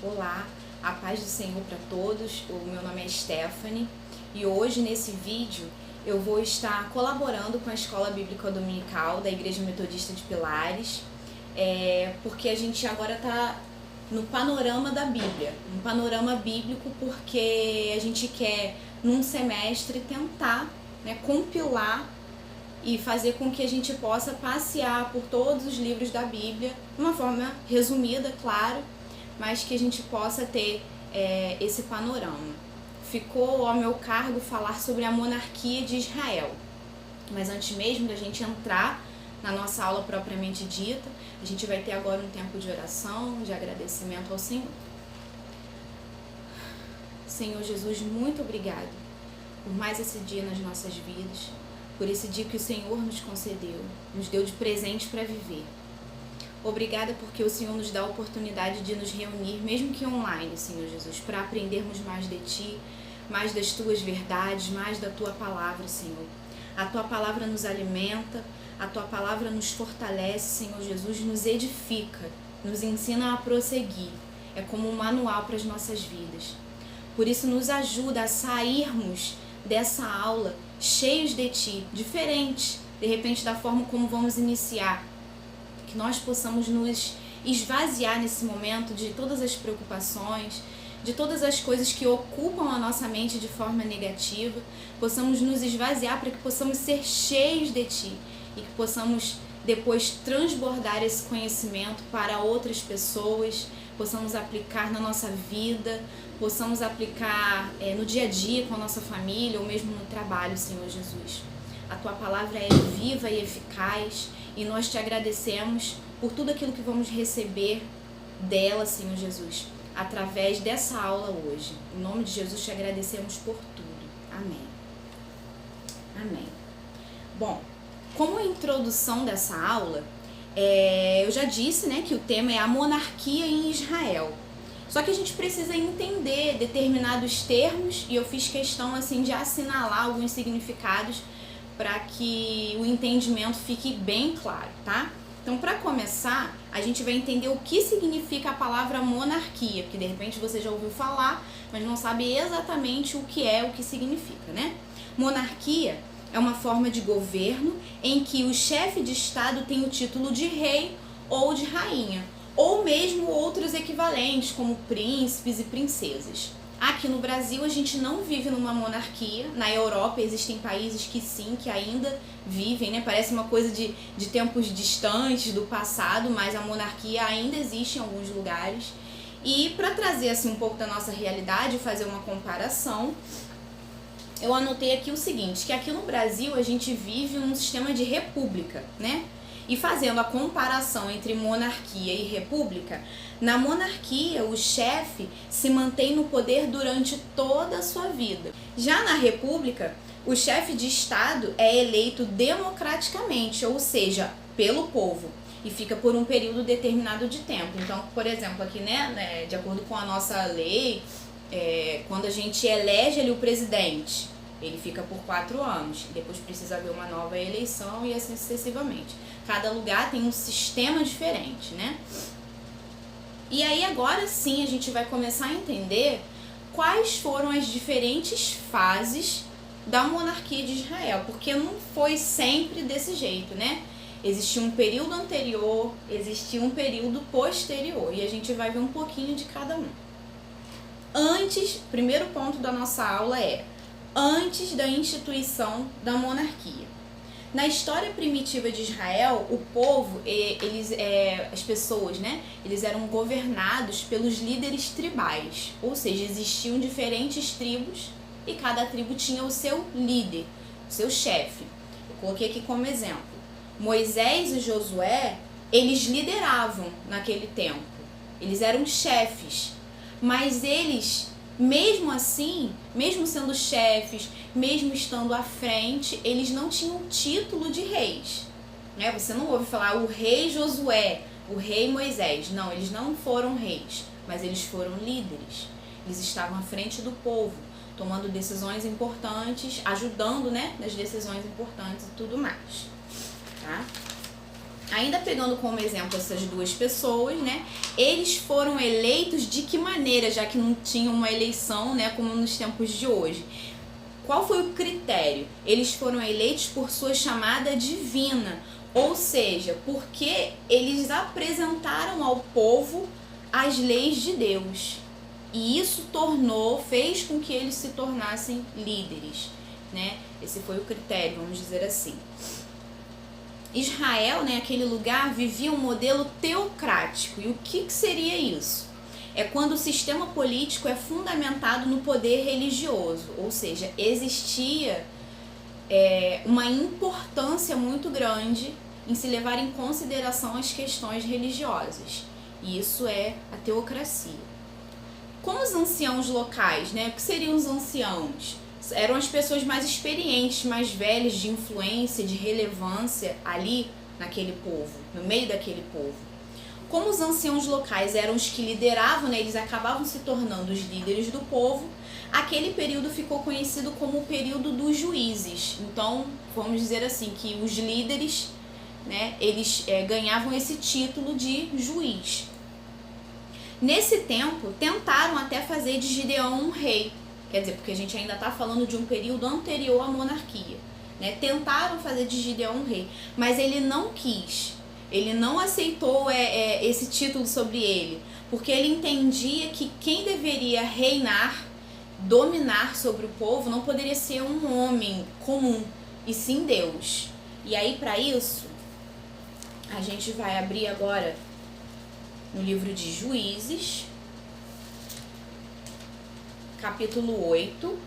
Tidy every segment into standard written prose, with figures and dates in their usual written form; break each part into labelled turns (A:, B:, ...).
A: Olá, a paz do Senhor para todos. O meu nome é Stephanie e hoje nesse vídeo eu vou estar colaborando com a Escola Bíblica Dominical da Igreja Metodista de Pilares, porque a gente agora está no panorama da Bíblia, um panorama bíblico, porque a gente quer num semestre tentar, compilar e fazer com que a gente possa passear por todos os livros da Bíblia, de uma forma resumida, claro, mas que a gente possa ter esse panorama. Ficou ao meu cargo falar sobre a monarquia de Israel, mas antes mesmo da gente entrar na nossa aula propriamente dita, a gente vai ter agora um tempo de oração, de agradecimento ao Senhor. Senhor Jesus, muito obrigado por mais esse dia nas nossas vidas, por esse dia que o Senhor nos concedeu, nos deu de presente para viver. Obrigada porque o Senhor nos dá a oportunidade de nos reunir, mesmo que online, Senhor Jesus, para aprendermos mais de Ti, mais das Tuas verdades, mais da Tua palavra, Senhor. A Tua palavra nos alimenta, a Tua palavra nos fortalece, Senhor Jesus, nos edifica, nos ensina a prosseguir. É como um manual para as nossas vidas. Por isso, nos ajuda a sairmos dessa aula cheios de Ti, diferentes, de repente, da forma como vamos iniciar. Que nós possamos nos esvaziar nesse momento de todas as preocupações, de todas as coisas que ocupam a nossa mente de forma negativa, possamos nos esvaziar para que possamos ser cheios de Ti e que possamos depois transbordar esse conhecimento para outras pessoas, possamos aplicar na nossa vida, possamos aplicar no dia a dia com a nossa família ou mesmo no trabalho, Senhor Jesus. A Tua palavra é viva e eficaz e nós Te agradecemos por tudo aquilo que vamos receber dela, Senhor Jesus, através dessa aula hoje. Em nome de Jesus, Te agradecemos por tudo. Amém. Amém. Bom, como introdução dessa aula, eu já disse, que o tema é a monarquia em Israel. Só que a gente precisa entender determinados termos e eu fiz questão assim de assinalar alguns significados para que o entendimento fique bem claro, tá? Então, para começar, a gente vai entender o que significa a palavra monarquia, porque de repente você já ouviu falar, mas não sabe exatamente o que significa, né? Monarquia é uma forma de governo em que o chefe de Estado tem o título de rei ou de rainha, ou mesmo outros equivalentes, como príncipes e princesas. Aqui no Brasil a gente não vive numa monarquia. Na Europa existem países que sim, que ainda vivem, Parece uma coisa de tempos distantes, do passado, mas a monarquia ainda existe em alguns lugares. E para trazer assim um pouco da nossa realidade, fazer uma comparação, eu anotei aqui o seguinte, que aqui no Brasil a gente vive num sistema de república, E fazendo a comparação entre monarquia e república, na monarquia o chefe se mantém no poder durante toda a sua vida. Já na república, o chefe de Estado é eleito democraticamente, ou seja, pelo povo, e fica por um período determinado de tempo. Então, por exemplo, aqui, de acordo com a nossa lei, quando a gente elege ali o presidente, ele fica por 4 anos, depois precisa haver uma nova eleição e assim sucessivamente. Cada lugar tem um sistema diferente, E aí agora sim a gente vai começar a entender quais foram as diferentes fases da monarquia de Israel, porque não foi sempre desse jeito, Existia um período anterior, existia um período posterior, e a gente vai ver um pouquinho de cada um. Primeiro ponto da nossa aula antes da instituição da monarquia. Na história primitiva de Israel, o povo, as pessoas, eles eram governados pelos líderes tribais, ou seja, existiam diferentes tribos e cada tribo tinha o seu líder, o seu chefe. Eu coloquei aqui como exemplo. Moisés e Josué, eles lideravam naquele tempo, eles eram chefes, mas eles, mesmo assim, mesmo sendo chefes, mesmo estando à frente, eles não tinham título de reis. Você não ouve falar o rei Josué, o rei Moisés. Não, eles não foram reis, mas eles foram líderes. Eles estavam à frente do povo, tomando decisões importantes, ajudando nas decisões importantes e tudo mais. Tá? ainda pegando como exemplo essas duas pessoas, né, eles foram eleitos de que maneira, já que não tinha uma eleição, né, como nos tempos de hoje? Qual foi o critério? Eles foram eleitos por sua chamada divina, ou seja, porque eles apresentaram ao povo as leis de Deus. E isso fez com que eles se tornassem líderes, né? Esse foi o critério, vamos dizer assim. Israel, né, aquele lugar, vivia um modelo teocrático. E o que seria isso? É quando o sistema político é fundamentado no poder religioso, ou seja, existia uma importância muito grande em se levar em consideração as questões religiosas. E isso é a teocracia. Como os anciãos locais, né? O que seriam os anciãos? Eram as pessoas mais experientes, mais velhas, de influência, de relevância ali naquele povo, no meio daquele povo. Como os anciãos locais eram os que lideravam, né, eles acabavam se tornando os líderes do povo, aquele período ficou conhecido como o período dos juízes. Então, vamos dizer assim, que os líderes, né, eles ganhavam esse título de juiz. Nesse tempo, tentaram até fazer de Gideão um rei. Quer dizer, porque a gente ainda está falando de um período anterior à monarquia, né? Tentaram fazer de Gideão um rei, mas ele não quis. Ele não aceitou esse título sobre ele, porque ele entendia que quem deveria reinar, dominar sobre o povo, não poderia ser um homem comum, e sim Deus. E aí, para isso, a gente vai abrir agora no livro de Juízes, capítulo 8,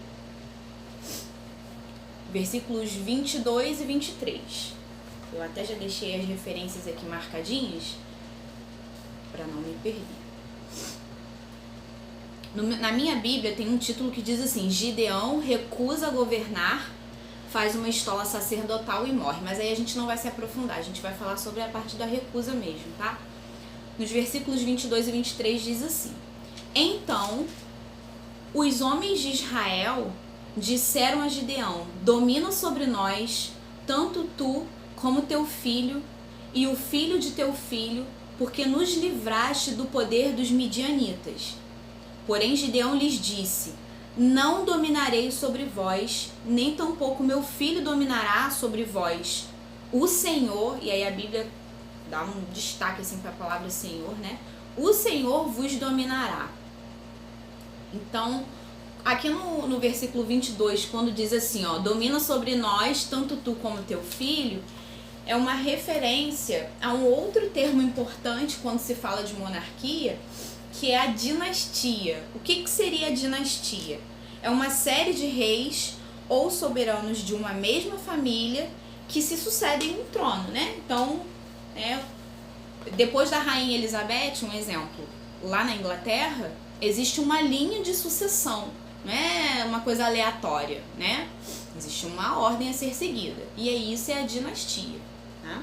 A: versículos 22 e 23. Eu até já deixei as referências aqui marcadinhas para não me perder. Na minha Bíblia tem um título que diz assim: Gideão recusa governar, faz uma estola sacerdotal e morre. Mas aí a gente não vai se aprofundar, a gente vai falar sobre a parte da recusa mesmo, tá? Nos versículos 22 e 23 diz assim: Então os homens de Israel disseram a Gideão: domina sobre nós, tanto tu como teu filho e o filho de teu filho, porque nos livraste do poder dos midianitas. Porém Gideão lhes disse: não dominarei sobre vós, nem tampouco meu filho dominará sobre vós. O Senhor, e aí a Bíblia dá um destaque assim para a palavra Senhor, né? O Senhor vos dominará. Então, aqui no versículo 22, quando diz assim, ó, domina sobre nós, tanto tu como teu filho, é uma referência a um outro termo importante quando se fala de monarquia, que é a dinastia. O que seria a dinastia? É uma série de reis ou soberanos de uma mesma família que se sucedem no trono, né? Então, depois da rainha Elizabeth, um exemplo, lá na Inglaterra, existe uma linha de sucessão, não é uma coisa aleatória, né? Existe uma ordem a ser seguida, e aí isso é a dinastia, né?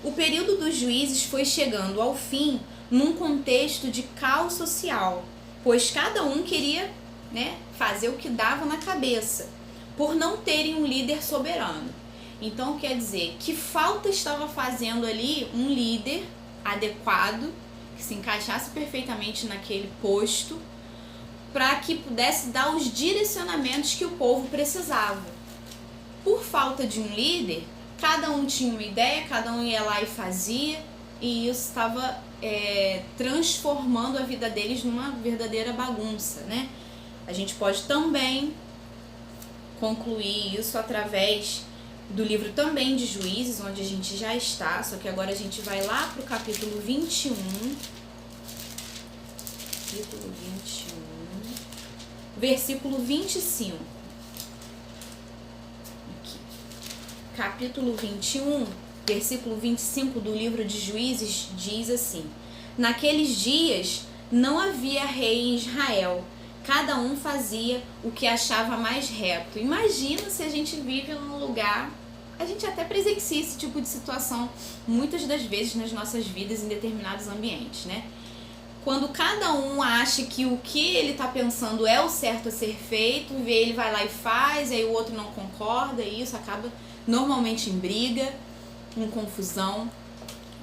A: O período dos juízes foi chegando ao fim num contexto de caos social, pois cada um queria, né, fazer o que dava na cabeça, por não terem um líder soberano. Então, quer dizer, que falta estava fazendo ali um líder adequado, que se encaixasse perfeitamente naquele posto, para que pudesse dar os direcionamentos que o povo precisava. Por falta de um líder, cada um tinha uma ideia, cada um ia lá e fazia, e isso estava transformando a vida deles numa verdadeira bagunça, né? A gente pode também concluir isso através do livro também de Juízes, onde a gente já está, só que agora a gente vai lá para o capítulo 21. Capítulo 21, versículo 25. Aqui. Capítulo 21, versículo 25 do livro de Juízes diz assim: naqueles dias não havia rei em Israel, cada um fazia o que achava mais reto. Imagina se a gente vive num lugar, a gente até presencia esse tipo de situação muitas das vezes nas nossas vidas em determinados ambientes, né? Quando cada um acha que o que ele está pensando é o certo a ser feito, ele vai lá e faz, aí o outro não concorda, e isso acaba normalmente em briga, em confusão,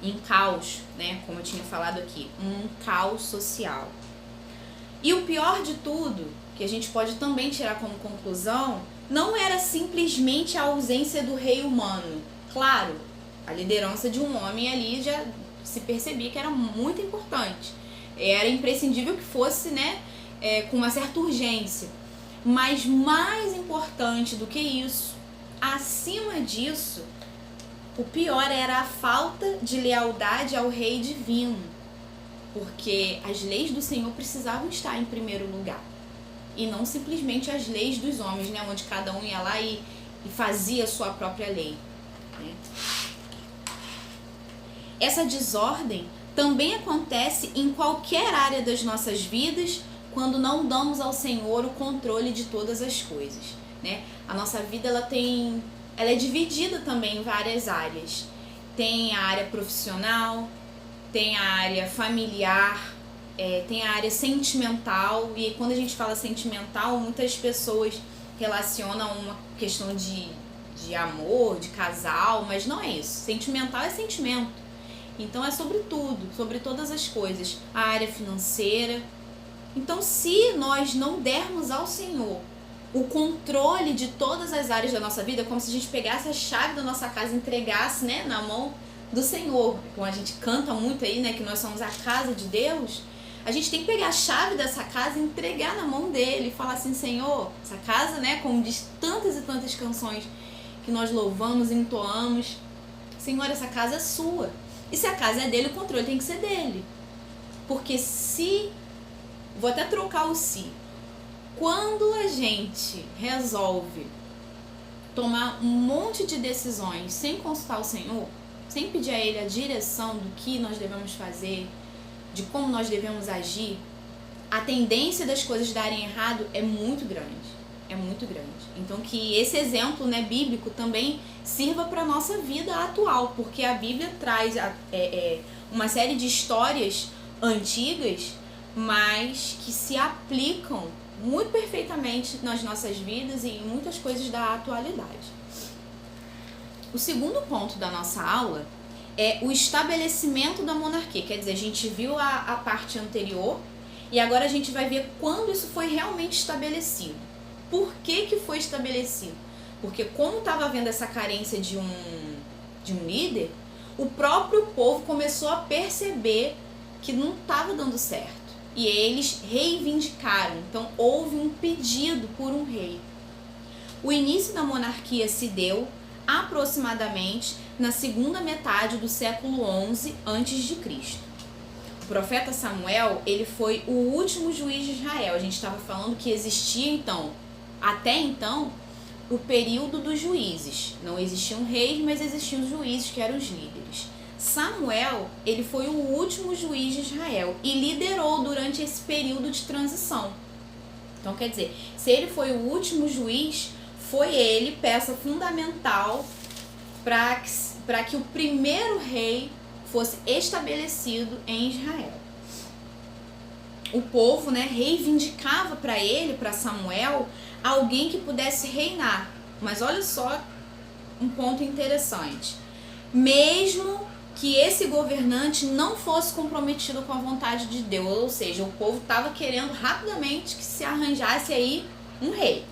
A: em caos, né? Como eu tinha falado aqui, um caos social. E o pior de tudo, que a gente pode também tirar como conclusão, não era simplesmente a ausência do rei humano. Claro, a liderança de um homem ali já se percebia que era muito importante. Era imprescindível que fosse, né, com uma certa urgência. Mas mais importante do que isso, acima disso, o pior era a falta de lealdade ao rei divino. Porque as leis do Senhor precisavam estar em primeiro lugar. E não simplesmente as leis dos homens, né, onde cada um ia lá e fazia a sua própria lei, né? Essa desordem também acontece em qualquer área das nossas vidas quando não damos ao Senhor o controle de todas as coisas, né? A nossa vida ela é dividida também em várias áreas. Tem a área profissional, tem a área familiar, tem a área sentimental. E quando a gente fala sentimental, muitas pessoas relacionam uma questão de amor, de casal, mas não é isso. Sentimental é sentimento. Então é sobre tudo, sobre todas as coisas. A área financeira. Então, se nós não dermos ao Senhor o controle de todas as áreas da nossa vida, como se a gente pegasse a chave da nossa casa e entregasse, né, na mão do Senhor. Como a gente canta muito aí, né, que nós somos a casa de Deus, a gente tem que pegar a chave dessa casa e entregar na mão dele e falar assim: Senhor, essa casa, né, como diz tantas e tantas canções que nós louvamos, entoamos, Senhor, essa casa é sua. E se a casa é dele, o controle tem que ser dele. Porque vou até trocar o se. Quando a gente resolve tomar um monte de decisões sem consultar o Senhor, sem pedir a Ele a direção do que nós devemos fazer, de como nós devemos agir, a tendência das coisas darem errado é muito grande. É muito grande. Então que esse exemplo, né, bíblico também sirva para a nossa vida atual, porque a Bíblia traz uma série de histórias antigas, mas que se aplicam muito perfeitamente nas nossas vidas e em muitas coisas da atualidade. O segundo ponto da nossa aula é o estabelecimento da monarquia. Quer dizer, a gente viu a parte anterior e agora a gente vai ver quando isso foi realmente estabelecido. Por que foi estabelecido? Porque como estava havendo essa carência de um líder, o próprio povo começou a perceber que não estava dando certo. E eles reivindicaram. Então houve um pedido por um rei. O início da monarquia se deu aproximadamente na segunda metade do século XI a.C. O profeta Samuel, ele foi o último juiz de Israel. A gente estava falando que existia então, até então, o período dos juízes. Não existiam reis, mas existiam os juízes, que eram os líderes. Samuel, ele foi o último juiz de Israel e liderou durante esse período de transição. Então, quer dizer, se ele foi o último juiz, foi ele peça fundamental para que o primeiro rei fosse estabelecido em Israel. O povo, né, reivindicava para ele, para Samuel, alguém que pudesse reinar. Mas olha só um ponto interessante. Mesmo que esse governante não fosse comprometido com a vontade de Deus, ou seja, o povo estava querendo rapidamente que se arranjasse aí um rei.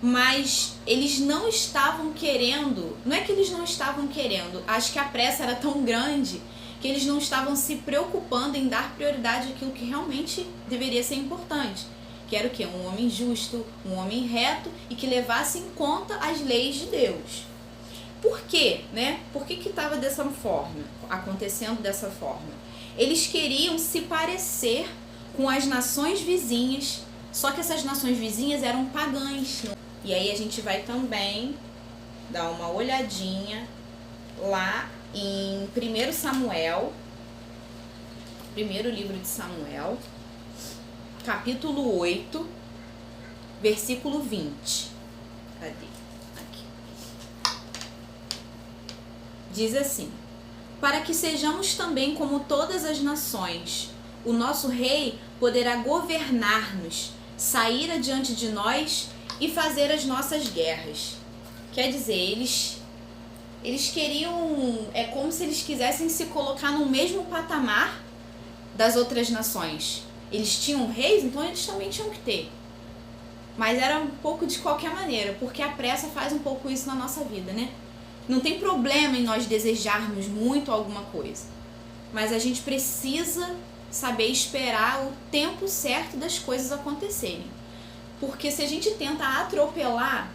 A: Mas eles não estavam querendo, não é que eles não estavam querendo, acho que a pressa era tão grande que eles não estavam se preocupando em dar prioridade àquilo que realmente deveria ser importante, que era o quê? Um homem justo, um homem reto e que levasse em conta as leis de Deus. Por quê, né? Por que estava dessa forma, acontecendo dessa forma? Eles queriam se parecer com as nações vizinhas, só que essas nações vizinhas eram pagãs. E aí a gente vai também dar uma olhadinha lá em 1 Samuel, primeiro livro de Samuel, capítulo 8, versículo 20. Cadê? Aqui. Diz assim: para que sejamos também como todas as nações, o nosso rei poderá governar-nos, sair adiante de nós e fazer as nossas guerras. Quer dizer, Eles queriam, é como se eles quisessem se colocar no mesmo patamar das outras nações. Eles tinham reis, então eles também tinham que ter. Mas era um pouco de qualquer maneira, porque a pressa faz um pouco isso na nossa vida, né? Não tem problema em nós desejarmos muito alguma coisa, mas a gente precisa saber esperar o tempo certo das coisas acontecerem. Porque se a gente tenta atropelar,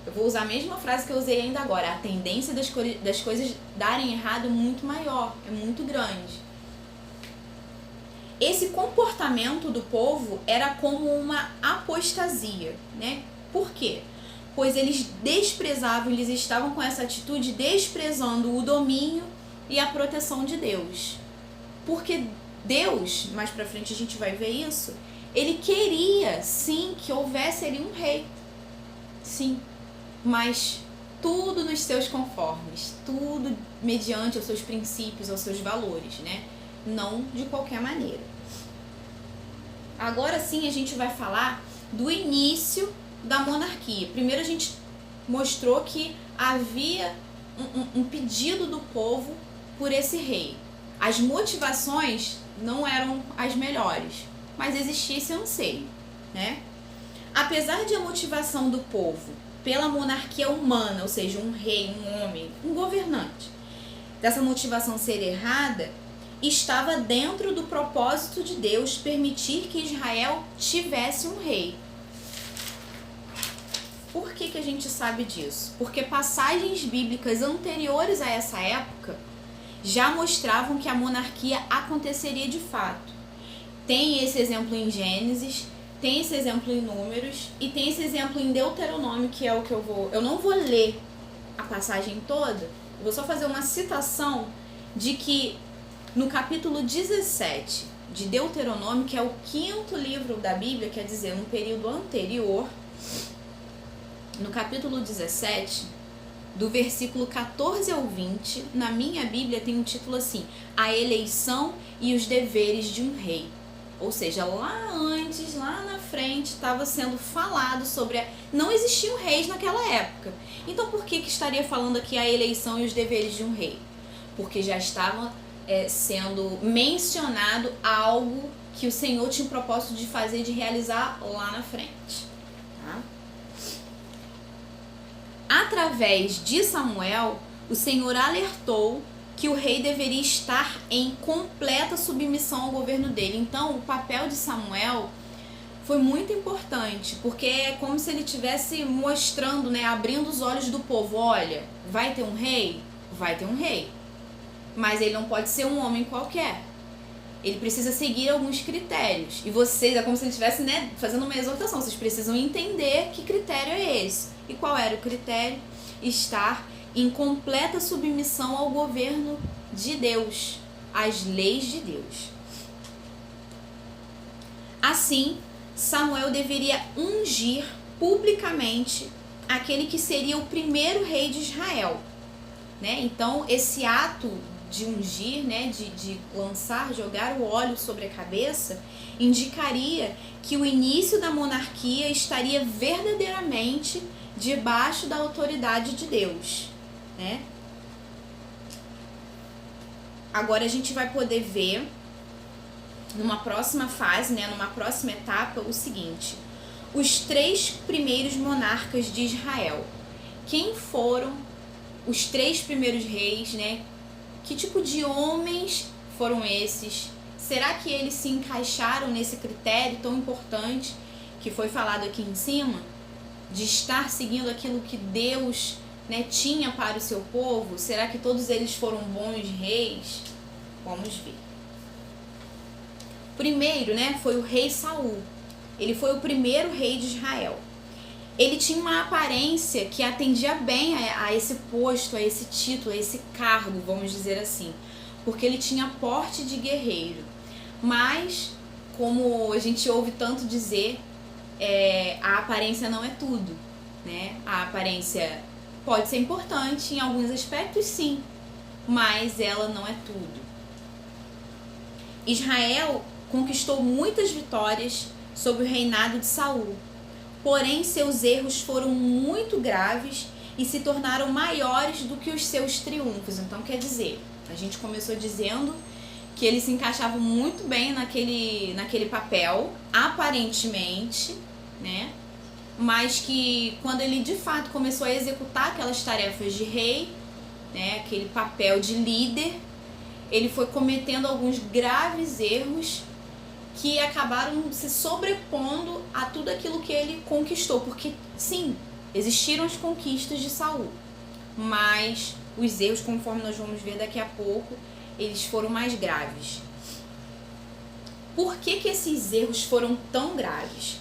A: eu vou usar a mesma frase que eu usei ainda agora, a tendência das coisas darem errado é muito maior, é muito grande. Esse comportamento do povo era como uma apostasia, né? Por quê? Pois eles desprezavam, eles estavam com essa atitude desprezando o domínio e a proteção de Deus. Porque Deus, mais pra frente a gente vai ver isso, ele queria sim que houvesse ali um rei. Sim, mas tudo nos seus conformes, tudo mediante os seus princípios, aos seus valores, né? Não de qualquer maneira. Agora sim a gente vai falar do início da monarquia. Primeiro a gente mostrou que havia um pedido do povo por esse rei. As motivações não eram as melhores, mas existia esse anseio, né? Apesar de a motivação do povo pela monarquia humana, ou seja, um rei, um homem, um governante, dessa motivação ser errada, estava dentro do propósito de Deus permitir que Israel tivesse um rei. Por que a gente sabe disso? Porque passagens bíblicas anteriores a essa época já mostravam que a monarquia aconteceria de fato. Tem esse exemplo em Gênesis, tem esse exemplo em Números e tem esse exemplo em Deuteronômio, que é o que eu não vou ler a passagem toda, eu vou só fazer uma citação de que no capítulo 17 de Deuteronômio, que é o 5º livro da Bíblia, quer dizer, no período anterior, no capítulo 17, do versículo 14 ao 20, na minha Bíblia tem um título assim: A eleição e os deveres de um rei. Ou seja, lá antes, lá na frente, estava sendo falado sobre... Não existiam reis naquela época. Então por que estaria falando aqui a eleição e os deveres de um rei? Porque já estava sendo mencionado algo que o Senhor tinha o propósito de fazer, de realizar lá na frente. Tá? Através de Samuel, o Senhor alertou que o rei deveria estar em completa submissão ao governo dele. Então, o papel de Samuel foi muito importante, porque é como se ele estivesse mostrando, né, abrindo os olhos do povo. Olha, vai ter um rei? Vai ter um rei. Mas ele não pode ser um homem qualquer. Ele precisa seguir alguns critérios. E vocês, é como se ele estivesse, né, fazendo uma exortação. Vocês precisam entender que critério é esse. E qual era o critério? Estar em completa submissão ao governo de Deus, às leis de Deus. Assim, Samuel deveria ungir publicamente aquele que seria o primeiro rei de Israel, né? Então, esse ato de ungir, né, de lançar, jogar o óleo sobre a cabeça, indicaria que o início da monarquia estaria verdadeiramente debaixo da autoridade de Deus, né? Agora a gente vai poder ver numa próxima fase, né, numa próxima etapa, o seguinte: os 3 primeiros monarcas de Israel. Quem foram os 3 primeiros reis, né? Que tipo de homens foram esses? Será que eles se encaixaram nesse critério tão importante que foi falado aqui em cima? De estar seguindo aquilo que Deus, né, tinha para o seu povo? Será que todos eles foram bons reis? Vamos ver. Primeiro, né, foi o rei Saul. Ele foi o primeiro rei de Israel. Ele tinha uma aparência que atendia bem a esse posto, a esse título, a esse cargo, vamos dizer assim, porque ele tinha porte de guerreiro. Mas, como a gente ouve tanto dizer, a aparência não é tudo, né? A aparência pode ser importante em alguns aspectos, sim, mas ela não é tudo. Israel conquistou muitas vitórias sob o reinado de Saul, porém seus erros foram muito graves e se tornaram maiores do que os seus triunfos. Então, quer dizer, a gente começou dizendo que ele se encaixava muito bem naquele papel, aparentemente, né? Mas que quando ele de fato começou a executar aquelas tarefas de rei, né, aquele papel de líder, ele foi cometendo alguns graves erros que acabaram se sobrepondo a tudo aquilo que ele conquistou. Porque, sim, existiram as conquistas de Saul, mas os erros, conforme nós vamos ver daqui a pouco, eles foram mais graves. Por que esses erros foram tão graves?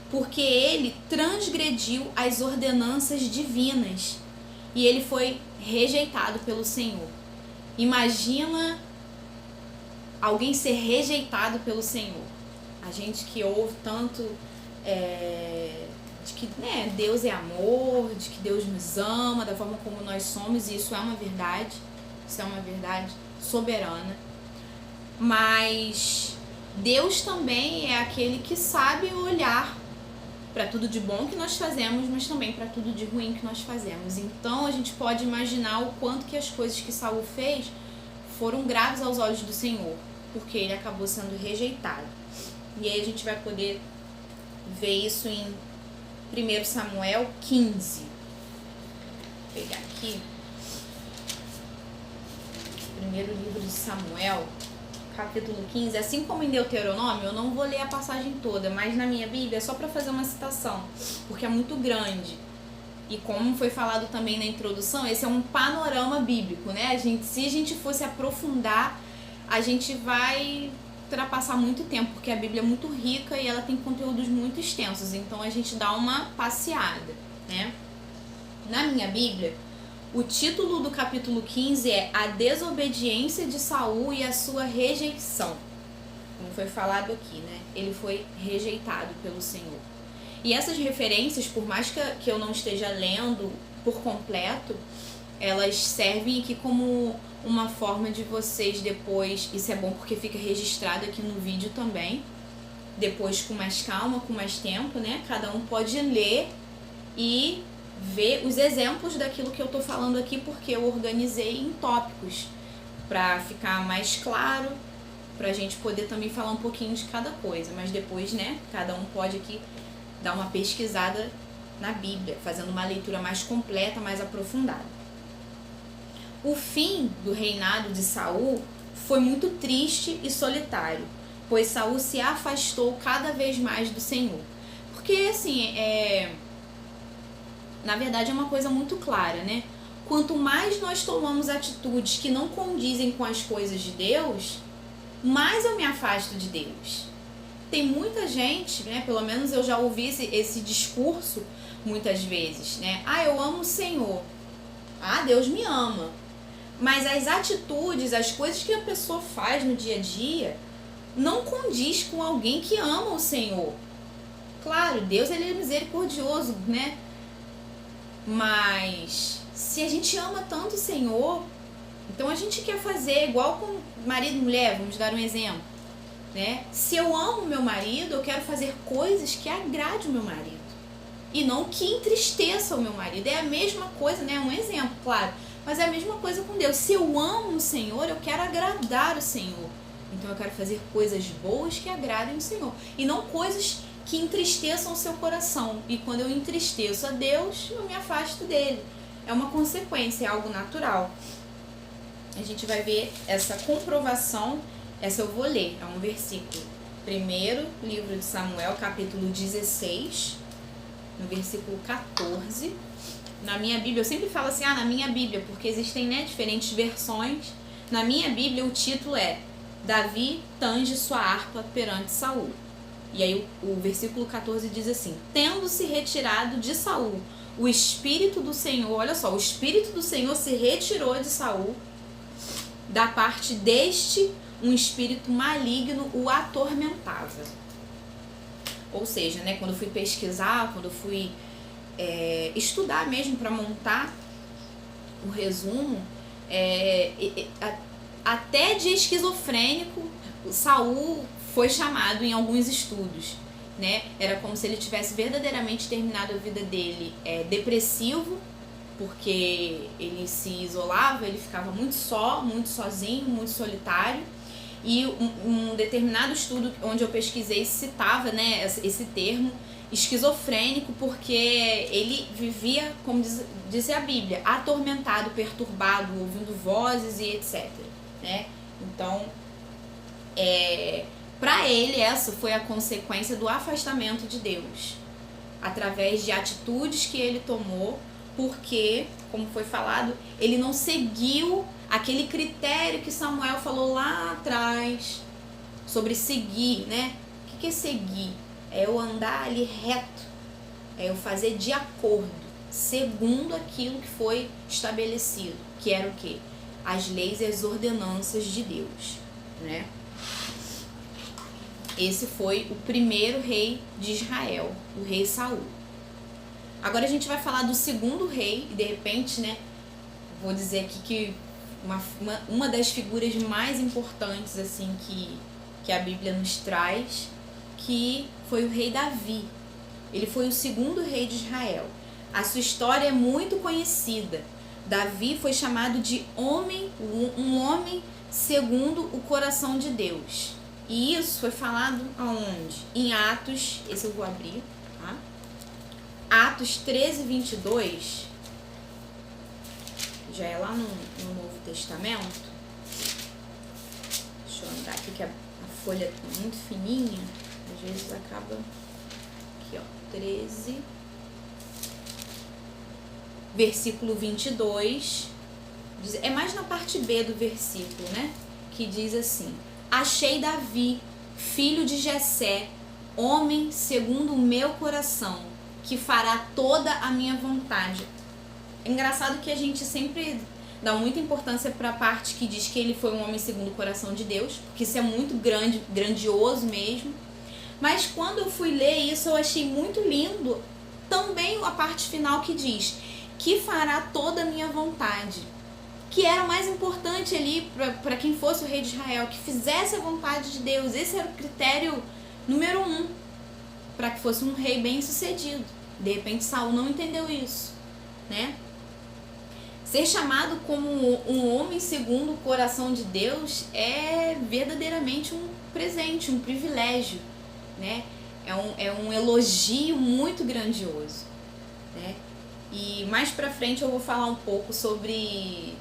A: Porque ele transgrediu as ordenanças divinas e ele foi rejeitado pelo Senhor. Imagina alguém ser rejeitado pelo Senhor. A gente que ouve tanto de que, né, Deus é amor, de que Deus nos ama da forma como nós somos, e isso é uma verdade, soberana. Mas Deus também é aquele que sabe olhar para tudo de bom que nós fazemos, mas também para tudo de ruim que nós fazemos. Então a gente pode imaginar o quanto que as coisas que Saul fez foram graves aos olhos do Senhor, porque ele acabou sendo rejeitado. E aí a gente vai poder ver isso em 1 Samuel 15. Vou pegar aqui. Primeiro livro de Samuel, capítulo 15. Assim como em Deuteronômio, eu não vou ler a passagem toda, mas na minha Bíblia é só para fazer uma citação, porque é muito grande. E como foi falado também na introdução, esse é um panorama bíblico, né? Se a gente fosse aprofundar, a gente vai ultrapassar muito tempo, porque a Bíblia é muito rica e ela tem conteúdos muito extensos, então a gente dá uma passeada, né? Na minha Bíblia, o título do capítulo 15 é A Desobediência de Saul e a Sua Rejeição. Como foi falado aqui, né? Ele foi rejeitado pelo Senhor. E essas referências, por mais que eu não esteja lendo por completo, elas servem aqui como uma forma de vocês depois, isso é bom porque fica registrado aqui no vídeo também, depois com mais calma, com mais tempo, né? Cada um pode ler e ver os exemplos daquilo que eu tô falando aqui, porque eu organizei em tópicos para ficar mais claro, pra gente poder também falar um pouquinho de cada coisa, mas depois, né, cada um pode aqui dar uma pesquisada na Bíblia, fazendo uma leitura mais completa, mais aprofundada. O fim do reinado de Saul foi muito triste e solitário, pois Saul se afastou cada vez mais do Senhor. Porque, assim, na verdade é uma coisa muito clara, né? Quanto mais nós tomamos atitudes que não condizem com as coisas de Deus, mais eu me afasto de Deus. Tem muita gente, né? Pelo menos eu já ouvi esse discurso muitas vezes, né? Ah, eu amo o Senhor. Ah, Deus me ama. Mas as atitudes, as coisas que a pessoa faz no dia a dia não condiz com alguém que ama o Senhor. Claro, Deus ele é misericordioso, né? Mas se a gente ama tanto o Senhor, então a gente quer fazer igual com marido e mulher, vamos dar um exemplo, né? Se eu amo meu marido, eu quero fazer coisas que agradem o meu marido e não que entristeça o meu marido. É a mesma coisa, né? Um exemplo, claro. Mas é a mesma coisa com Deus. Se eu amo o Senhor, eu quero agradar o Senhor. Então eu quero fazer coisas boas que agradem o Senhor. E não coisas que entristeçam o seu coração. E quando eu entristeço a Deus, eu me afasto dele. É uma consequência, é algo natural. A gente vai ver essa comprovação. Essa eu vou ler. É um versículo. Primeiro livro de Samuel, capítulo 16, no versículo 14. Na minha Bíblia, eu sempre falo assim, na minha Bíblia, porque existem, né, diferentes versões. Na minha Bíblia, o título é Davi tange sua harpa perante Saul. E aí o versículo 14 diz assim: tendo-se retirado de Saul o Espírito do Senhor, olha só, o Espírito do Senhor se retirou de Saul, da parte deste, um espírito maligno o atormentava. Ou seja, né, quando eu fui pesquisar, quando eu fui estudar mesmo para montar um resumo, até de esquizofrênico Saul foi chamado em alguns estudos, né? Era como se ele tivesse verdadeiramente terminado a vida dele depressivo, porque ele se isolava, ele ficava muito só, muito sozinho, muito solitário. E um determinado estudo onde eu pesquisei citava, né, esse termo esquizofrênico, porque ele vivia, como diz a Bíblia, atormentado, perturbado, ouvindo vozes e etc. Né? Então, para ele, essa foi a consequência do afastamento de Deus, através de atitudes que ele tomou, porque, como foi falado, ele não seguiu aquele critério que Samuel falou lá atrás sobre seguir, né? O que é seguir? É eu andar ali reto, é eu fazer de acordo, segundo aquilo que foi estabelecido, que era o quê? As leis e as ordenanças de Deus, né? Esse foi o primeiro rei de Israel, o rei Saul. Agora a gente vai falar do segundo rei, e de repente, né, vou dizer aqui que uma das figuras mais importantes assim que a Bíblia nos traz, que foi o rei Davi. Ele foi o segundo rei de Israel. A sua história é muito conhecida. Davi foi chamado de um homem segundo o coração de Deus. E isso foi falado aonde? Em Atos, esse eu vou abrir, tá? Atos 13, 22, já é lá no Novo Testamento. Deixa eu andar aqui que a folha é muito fininha, às vezes acaba aqui, ó, 13, versículo 22, é mais na parte B do versículo, né? Que diz assim: achei Davi, filho de Jessé, homem segundo o meu coração, que fará toda a minha vontade. É engraçado que a gente sempre dá muita importância para a parte que diz que ele foi um homem segundo o coração de Deus, porque isso é muito grandioso mesmo. Mas quando eu fui ler isso, eu achei muito lindo também a parte final que diz que fará toda a minha vontade, que era o mais importante ali para quem fosse o rei de Israel, que fizesse a vontade de Deus. Esse era o critério número 1 para que fosse um rei bem sucedido. De repente Saul não entendeu isso, né? Ser chamado como um homem segundo o coração de Deus é verdadeiramente um presente, um privilégio, né? É um elogio muito grandioso, né? E mais pra frente eu vou falar um pouco sobre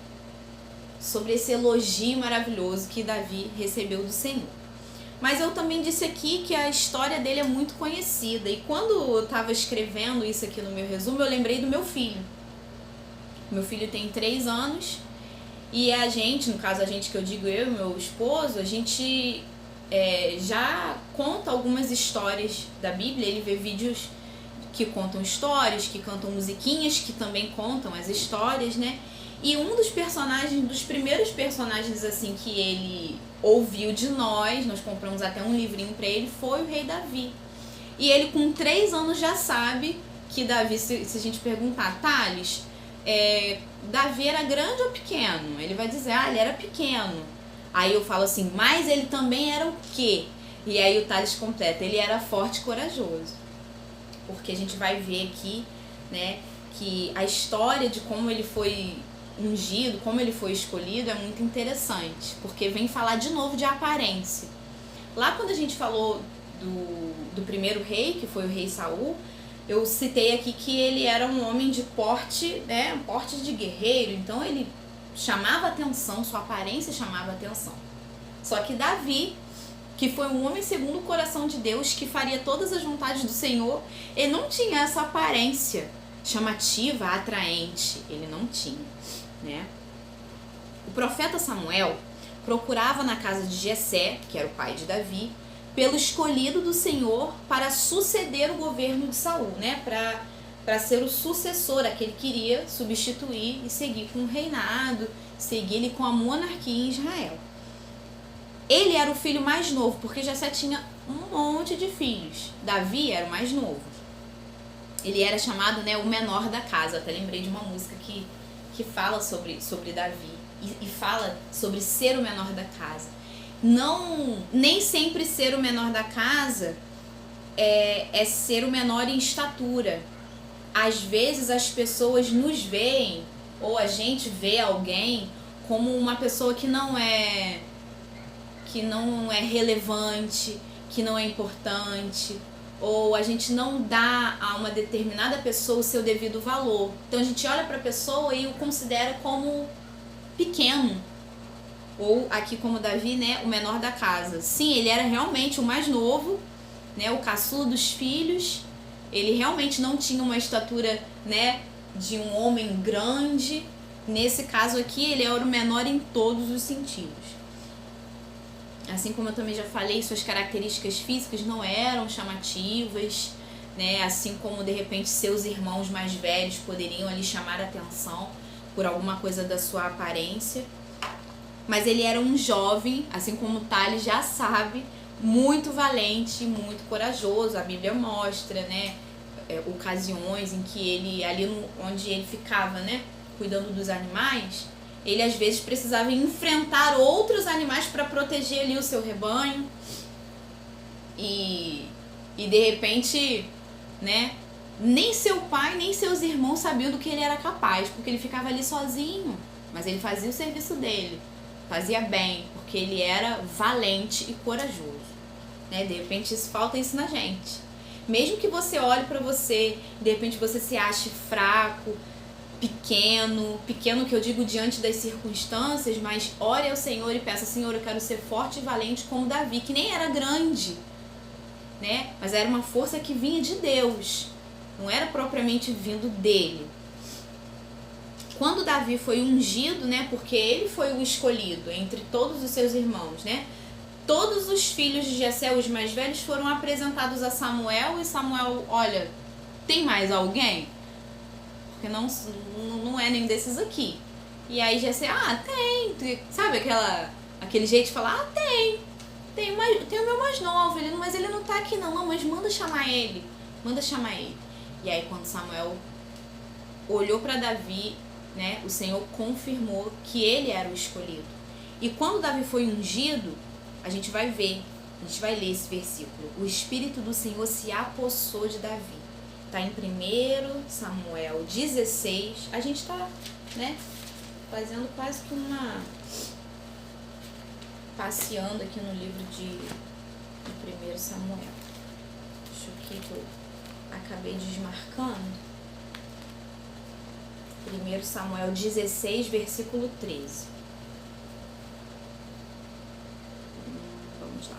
A: esse elogio maravilhoso que Davi recebeu do Senhor. Mas eu também disse aqui que a história dele é muito conhecida. E quando eu estava escrevendo isso aqui no meu resumo, eu lembrei do meu filho. Meu filho tem 3 anos e a gente, no caso a gente que eu digo eu e meu esposo, a gente já conta algumas histórias da Bíblia. Ele vê vídeos que contam histórias, que cantam musiquinhas, que também contam as histórias, né? E um dos personagens, dos primeiros personagens assim que ele ouviu de nós compramos até um livrinho para ele, foi o rei Davi. E ele com 3 anos já sabe que Davi, se a gente perguntar, Thales, Davi era grande ou pequeno? Ele vai dizer, ele era pequeno. Aí eu falo assim, mas ele também era o quê? E aí o Thales completa, ele era forte e corajoso. Porque a gente vai ver aqui, né, que a história de como ele foi ungido, como ele foi escolhido é muito interessante, porque vem falar de novo de aparência. Lá quando a gente falou do primeiro rei, que foi o rei Saul, eu citei aqui que ele era um homem de porte, né, um porte de guerreiro, então ele chamava atenção, sua aparência chamava atenção. Só que Davi, que foi um homem segundo o coração de Deus, que faria todas as vontades do Senhor, ele não tinha essa aparência chamativa, atraente, ele não tinha, né? O profeta Samuel procurava na casa de Jessé, que era o pai de Davi, pelo escolhido do Senhor para suceder o governo de Saul, né? Para ser o sucessor, aquele que iria substituir e seguir com o reinado, seguir ele com a monarquia em Israel. Ele era o filho mais novo, porque Jessé tinha um monte de filhos. Davi era o mais novo. Ele era chamado, né, o menor da casa. Até lembrei de uma música que fala sobre Davi e fala sobre ser o menor da casa. Nem sempre ser o menor da casa é ser o menor em estatura. às vezes as pessoas nos veem, ou a gente vê alguém como uma pessoa que não é relevante, que não é importante, ou a gente não dá a uma determinada pessoa o seu devido valor. Então a gente olha para a pessoa e o considera como pequeno, ou aqui como Davi, né, o menor da casa. Sim, ele era realmente o mais novo, né, o caçula dos filhos. Ele realmente não tinha uma estatura, né, de um homem grande. Nesse caso aqui, ele era o menor em todos os sentidos. Assim como eu também já falei, suas características físicas não eram chamativas, né? Assim como de repente seus irmãos mais velhos poderiam ali chamar a atenção por alguma coisa da sua aparência. Mas ele era um jovem, assim como o Thales já sabe, muito valente, muito corajoso. A Bíblia mostra, né, ocasiões em que ele, ali onde ele ficava, né, cuidando dos animais, ele às vezes precisava enfrentar outros animais para proteger ali o seu rebanho. E de repente, né, nem seu pai nem seus irmãos sabiam do que ele era capaz, porque ele ficava ali sozinho, mas ele fazia o serviço dele, fazia bem, porque ele era valente e corajoso, né? De repente falta isso na gente. Mesmo que você olhe para você, de repente você se ache fraco, pequeno que eu digo diante das circunstâncias, mas ore ao Senhor e peça: Senhor, eu quero ser forte e valente como Davi, que nem era grande, né? Mas era uma força que vinha de Deus, não era propriamente vindo dele. Quando Davi foi ungido, né, porque ele foi o escolhido entre todos os seus irmãos, né? Todos os filhos de Jessé, os mais velhos, foram apresentados a Samuel, e Samuel, olha, tem mais alguém? Porque não é nenhum desses aqui. E aí Jessé, tem, sabe aquele jeito de falar, tem o meu mais novo, mas ele não tá aqui não, mas manda chamar ele. E aí quando Samuel olhou para Davi, né, o Senhor confirmou que ele era o escolhido. E quando Davi foi ungido, a gente vai ler esse versículo. O Espírito do Senhor se apossou de Davi. Está em 1 Samuel 16. A gente está, né, fazendo quase que passeando aqui no livro de 1 Samuel. Deixa eu ver que eu acabei desmarcando. 1 Samuel 16, versículo 13. Vamos lá.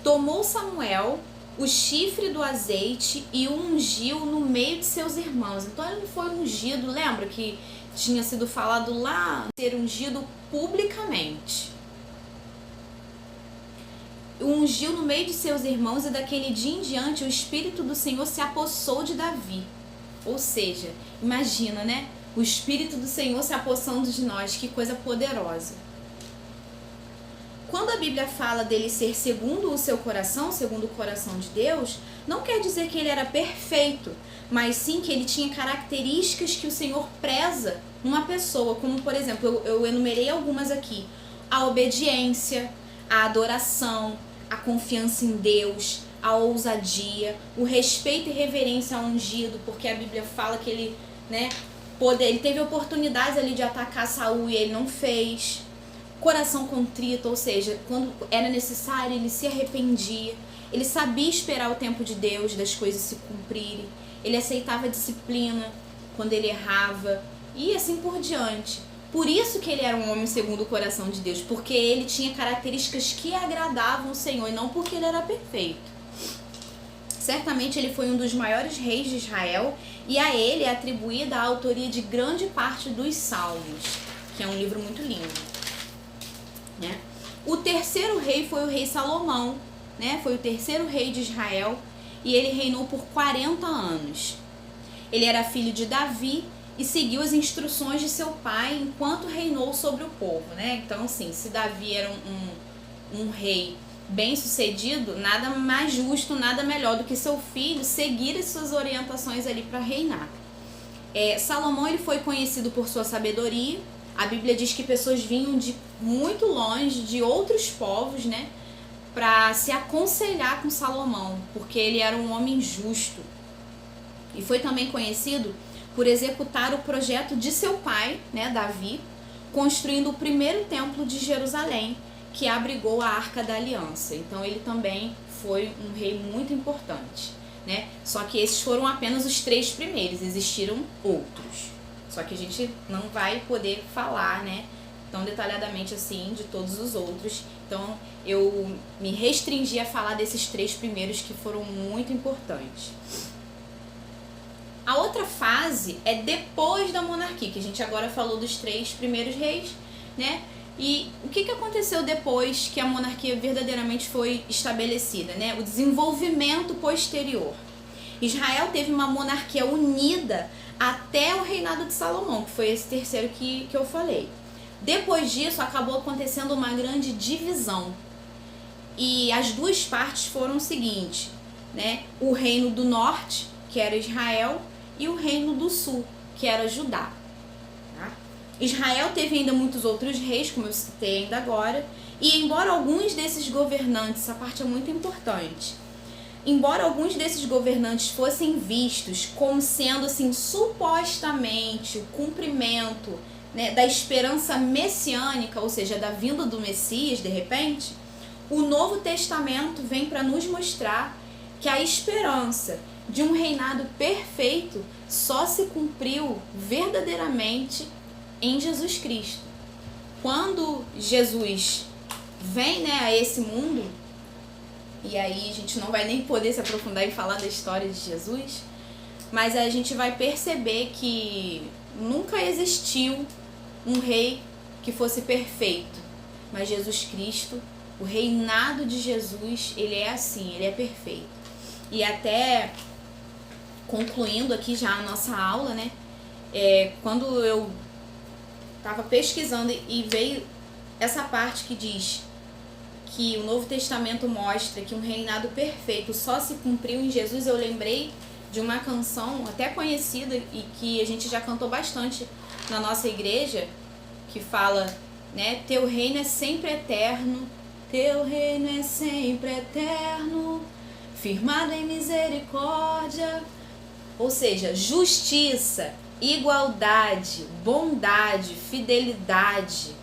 A: Tomou Samuel o chifre do azeite e o ungiu no meio de seus irmãos. Então ele foi ungido, lembra que tinha sido falado lá, ser ungido publicamente. Ungiu no meio de seus irmãos, e daquele dia em diante o Espírito do Senhor se apossou de Davi. Ou seja, imagina, né? O Espírito do Senhor se apossando de nós, que coisa poderosa. Quando a Bíblia fala dele ser segundo o seu coração, segundo o coração de Deus, não quer dizer que ele era perfeito, mas sim que ele tinha características que o Senhor preza numa pessoa, como por exemplo, eu enumerei algumas aqui: a obediência, a adoração, a confiança em Deus, a ousadia, o respeito e reverência ao ungido, porque a Bíblia fala que ele, né, ele teve oportunidades ali de atacar Saul e ele não fez. Coração contrito, ou seja, quando era necessário ele se arrependia, ele sabia esperar o tempo de Deus, das coisas se cumprirem, ele aceitava a disciplina quando ele errava e assim por diante. Por isso que ele era um homem segundo o coração de Deus, porque ele tinha características que agradavam o Senhor e não porque ele era perfeito. Certamente ele foi um dos maiores reis de Israel, e a ele é atribuída a autoria de grande parte dos Salmos, que é um livro muito lindo, né? O terceiro rei foi o rei Salomão, né? Foi o terceiro rei de Israel, e ele reinou por 40 anos. Ele era filho de Davi e seguiu as instruções de seu pai enquanto reinou sobre o povo, né? Então, assim, se Davi era um rei bem sucedido, nada mais justo, nada melhor do que seu filho seguir as suas orientações ali para reinar. Salomão, ele foi conhecido por sua sabedoria. A Bíblia diz que pessoas vinham de muito longe, de outros povos, né, para se aconselhar com Salomão, porque ele era um homem justo. e foi também conhecido por executar o projeto de seu pai, né, Davi, construindo o primeiro templo de Jerusalém, que abrigou a Arca da Aliança. Então ele também foi um rei muito importante, né? Só que esses foram apenas os 3 primeiros, existiram outros. Só que a gente não vai poder falar, né, tão detalhadamente assim de todos os outros. Então eu me restringi a falar desses 3 primeiros que foram muito importantes. A outra fase é depois da monarquia, que a gente agora falou dos 3 primeiros reis, né? E o que aconteceu depois que a monarquia verdadeiramente foi estabelecida, né? O desenvolvimento posterior. Israel teve uma monarquia unida até o reinado de Salomão, que foi esse terceiro que eu falei. Depois disso, acabou acontecendo uma grande divisão. E as 2 partes foram o seguinte, né? O reino do norte, que era Israel, e o reino do sul, que era Judá. Tá? Israel teve ainda muitos outros reis, como eu citei ainda agora, e embora alguns desses governantes, essa parte é muito importante, embora alguns desses governantes fossem vistos como sendo assim supostamente o cumprimento, né, da esperança messiânica, ou seja, da vinda do Messias de repente, o Novo Testamento vem para nos mostrar que a esperança de um reinado perfeito só se cumpriu verdadeiramente em Jesus Cristo. Quando Jesus vem, né, a esse mundo, e aí a gente não vai nem poder se aprofundar em falar da história de Jesus, mas a gente vai perceber que nunca existiu um rei que fosse perfeito, mas Jesus Cristo, o reinado de Jesus, ele é assim, ele é perfeito. E até concluindo aqui já a nossa aula, né, quando eu estava pesquisando e veio essa parte que diz que o Novo Testamento mostra que um reinado perfeito só se cumpriu em Jesus, eu lembrei de uma canção até conhecida e que a gente já cantou bastante na nossa igreja, que fala, né, teu reino é sempre eterno, teu reino é sempre eterno, firmado em misericórdia. Ou seja, justiça, igualdade, bondade, fidelidade,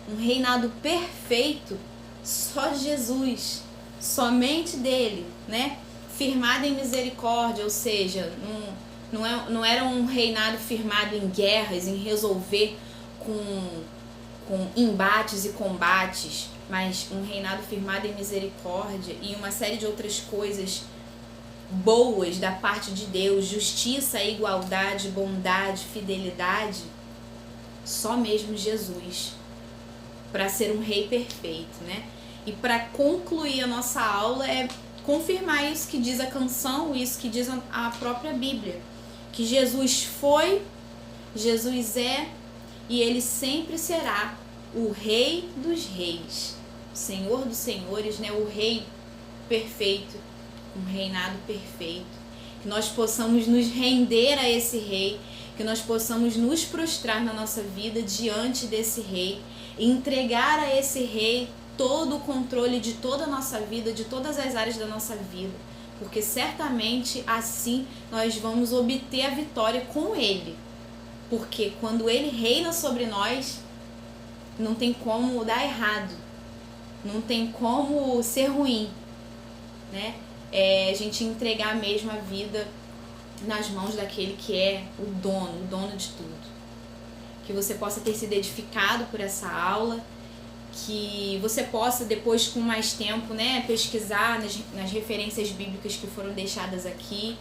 A: um reinado perfeito, só Jesus, somente dele, né? Firmado em misericórdia, ou seja, não era um reinado firmado em guerras, em resolver com embates e combates, mas um reinado firmado em misericórdia e uma série de outras coisas boas da parte de Deus, justiça, igualdade, bondade, fidelidade, só mesmo Jesus, para ser um rei perfeito, né? E para concluir a nossa aula é confirmar isso que diz a canção, isso que diz a própria Bíblia, que Jesus foi, Jesus é e ele sempre será o Rei dos Reis, o Senhor dos Senhores, né? O Rei perfeito, um reinado perfeito, que nós possamos nos render a esse rei, que nós possamos nos prostrar na nossa vida diante desse rei e entregar a esse rei todo o controle de toda a nossa vida, de todas as áreas da nossa vida, porque certamente assim nós vamos obter a vitória com ele, porque quando ele reina sobre nós, não tem como dar errado, não tem como ser ruim, né? A gente entregar mesmo a vida nas mãos daquele que é o dono de tudo. Que você possa ter sido edificado por essa aula, que você possa depois com mais tempo, né, pesquisar nas referências bíblicas que foram deixadas aqui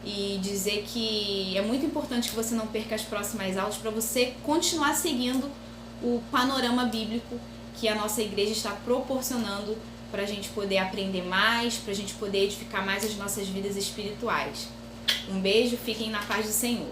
A: e dizer que é muito importante que você não perca as próximas aulas para você continuar seguindo o panorama bíblico que a nossa igreja está proporcionando para a gente poder aprender mais, para a gente poder edificar mais as nossas vidas espirituais. Um beijo, fiquem na paz do Senhor.